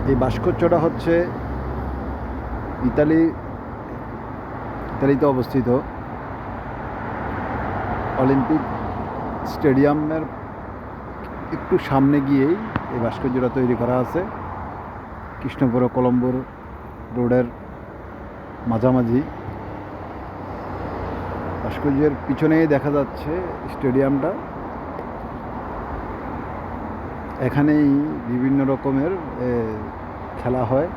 এই ভাস্কর্যটা হচ্ছে ইতালিতে অবস্থিত অলিম্পিক স্টেডিয়ামের একটু সামনে গিয়েই এই ভাস্কর্যটা তৈরি করা আছে। কৃষ্ণপুর ও কলম্বোর রোডের মাঝামাঝি। ভাস্কর্যের পিছনেই দেখা যাচ্ছে স্টেডিয়ামটা। এখানেই বিভিন্ন রকমের খেলা হয়।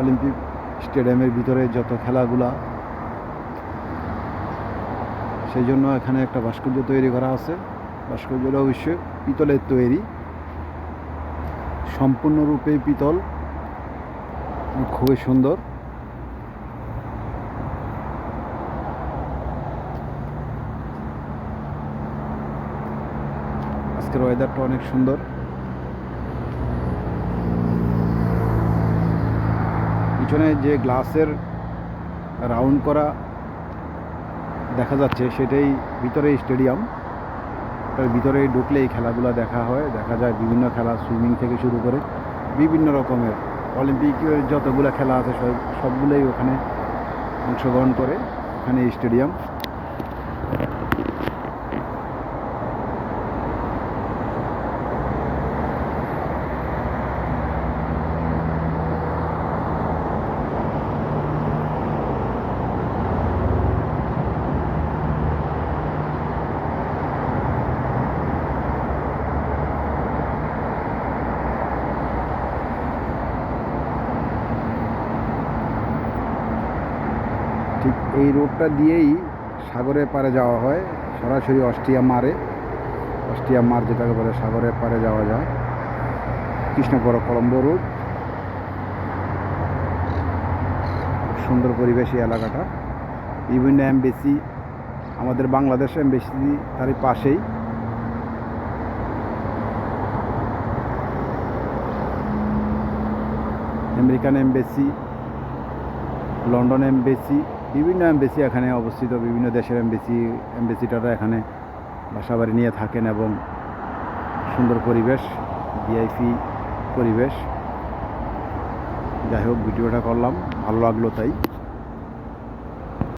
অলিম্পিক স্টেডিয়ামের ভিতরে যত খেলাগুলা, সেই জন্য এখানে একটা ভাস্কর্য তৈরি করা আছে। ভাস্কর্যটা অবশ্যই পিতলের তৈরি, সম্পূর্ণরূপে পিতল, খুবই সুন্দর। আজকের ওয়েদারটা অনেক সুন্দর। পিছনে যে গ্লাসের রাউন্ড করা দেখা যাচ্ছে সেটাই ভিতরে স্টেডিয়াম। তার ভিতরে ঢুকলে এই খেলাগুলো দেখা যায়। বিভিন্ন খেলা, সুইমিং থেকে শুরু করে বিভিন্ন রকমের অলিম্পিকের যতগুলো খেলা আছে সবগুলোই ওখানে অংশগ্রহণ করে। ওখানে স্টেডিয়াম। ঠিক এই রোডটা দিয়েই সাগরের পাড়ে যাওয়া হয়, সরাসরি অস্ট্রিয়া মার যেটাকে বলে, সাগরের পাড়ে যাওয়া যায়। কৃষ্ণপুর কলম্বো রোড। সুন্দর পরিবেশ এই এলাকাটা। বিভিন্ন এমবেসি, আমাদের বাংলাদেশ এমবেসি তারই পাশেই। আমেরিকান এমবেসি, লন্ডন এমবেসি, বিভিন্ন এমবেসি এখানে অবস্থিত। বিভিন্ন দেশের এমবেসিটারা এখানে বাসাবাড়ি নিয়ে থাকেন এবং সুন্দর পরিবেশ, ভিআইপি পরিবেশ। যাই হোক, ভিডিওটা করলাম, ভালো লাগলো তাই।